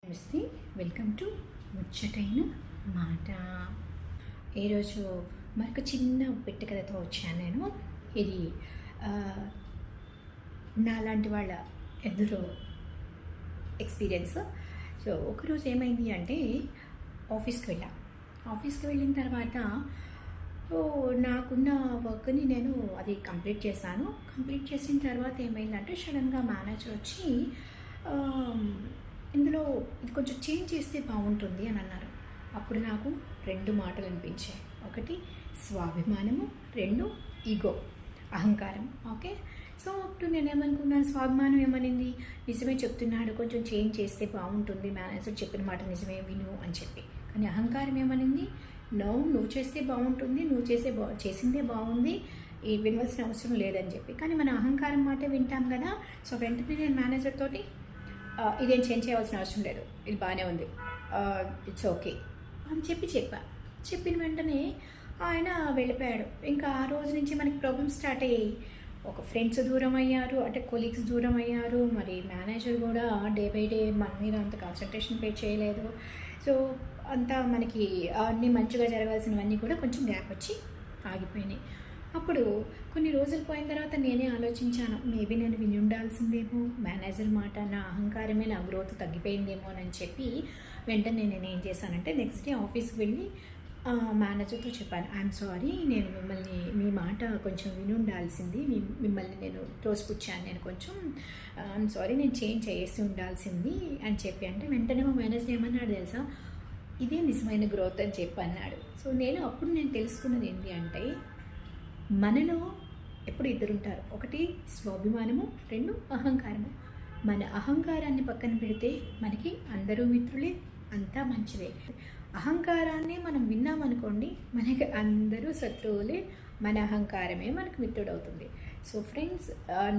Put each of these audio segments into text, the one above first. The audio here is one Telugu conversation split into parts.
నమస్తే, వెల్కమ్ టు ముచ్చటైన మాట. ఈరోజు మరొక చిన్న పెట్టె కథతో వచ్చాను నేను. ఇది నాలాంటి వాళ్ళ ఎదురు ఎక్స్పీరియన్స్. సో ఒకరోజు ఏమైంది అంటే ఆఫీస్కి వెళ్ళిన తర్వాత నాకున్న వర్క్ని నేను అది కంప్లీట్ చేశాను. కంప్లీట్ చేసిన తర్వాత ఏమైందంటే సడన్గా మేనేజర్ వచ్చి ఇందులో ఇది కొంచెం చేంజ్ చేస్తే బాగుంటుంది అని అన్నారు. అప్పుడు నాకు రెండు మాటలు అనిపించాయి. ఒకటి స్వాభిమానము, రెండు ఈగో, అహంకారం. ఓకే, సో అప్పుడు నేనేమనుకున్నాను, స్వాభిమానం ఏమనింది, నిజమే చెప్తున్నాడు, కొంచెం చేంజ్ చేస్తే బాగుంటుంది, మేనేజర్ చెప్పిన మాట నిజమే, విను అని చెప్పి. కానీ అహంకారం ఏమనింది, నువ్వు చేస్తే బాగుంటుంది, నువ్వు చేసిందే బాగుంది, వినవలసిన అవసరం లేదని చెప్పి. కానీ మన అహంకారం మాట వింటాం కదా. సో వెంటనే నేను మేనేజర్ తోటి ఇదేం చేంజ్ చేయవలసిన అవసరం లేదు, ఇది బాగానే ఉంది, ఇట్స్ ఓకే అని చెప్పిన వెంటనే ఆయన వెళ్ళిపోయాడు. ఇంకా ఆ రోజు నుంచి మనకి ప్రాబ్లమ్స్ స్టార్ట్ అయ్యాయి. ఒక ఫ్రెండ్స్ దూరం అయ్యారు, అంటే కొలీగ్స్ దూరం అయ్యారు, మరి మేనేజర్ కూడా డే బై డే మన మీద అంత కాన్సన్ట్రేషన్ పే చేయలేదు. సో అంతా మనకి అన్నీ మంచిగా జరగాల్సినవన్నీ కూడా కొంచెం గ్యాప్ వచ్చి ఆగిపోయినాయి. అప్పుడు కొన్ని రోజులు పోయిన తర్వాత నేనే ఆలోచించాను, మేబీ నేను విని ఉండాల్సిందేమో, మేనేజర్ మాట, నా అహంకారమే నా గ్రోత్ తగ్గిపోయిందేమో అని చెప్పి వెంటనే నేను ఏం చేశానంటే నెక్స్ట్ డే ఆఫీస్కి వెళ్ళి మేనేజర్తో చెప్పాను, ఐఎమ్ సారీ, నేను మీ మాట కొంచెం విని ఉండాల్సింది, మిమ్మల్ని నేను తోసిపుచ్చాను, నేను కొంచెం ఐఎమ్ సారీ, నేను చేంజ్ చేసి ఉండాల్సింది అని చెప్పి. అంటే వెంటనే మా మేనేజర్ ఏమన్నాడు తెలుసా, ఇదే నిజమైన గ్రోత్ అని చెప్పి అన్నాడు. సో అప్పుడు నేను తెలుసుకున్నది ఏంటి అంటే, మనలో ఎప్పుడు ఇద్దరు ఉంటారు. ఒకటి స్వాభిమానము, రెండు అహంకారము. మన అహంకారాన్ని పక్కన పెడితే మనకి అందరూ మిత్రులే, అంతా మంచిదే. అహంకారాన్ని మనం విన్నామనుకోండి, మనకి అందరూ శత్రువులే, మన అహంకారమే మనకు మిత్రుడవుతుంది. సో ఫ్రెండ్స్,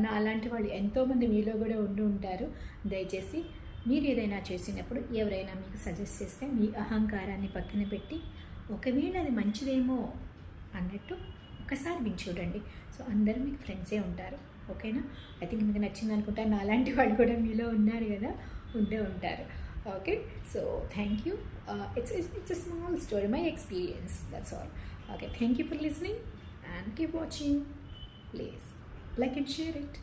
నా అలాంటి వాళ్ళు ఎంతోమంది మీలో కూడా ఉంటారు. దయచేసి మీరు ఏదైనా చేసినప్పుడు ఎవరైనా మీకు సజెస్ట్ చేస్తే మీ అహంకారాన్ని పక్కన పెట్టి, ఒకవేళ అది మంచిదేమో అన్నట్టు ఒకసారి విని చూడండి. సో అందరూ మీకు ఫ్రెండ్సే ఉంటారు. ఓకేనా? ఐ థింక్ మీకు నచ్చింది అనుకుంటా. నా అలాంటి వాళ్ళు కూడా మీలో ఉన్నారు కదా, ఉంటారు. Okay, so thank you. It's a small story, my experience, that's all. Okay, thank you for listening and keep watching. Please like and share it.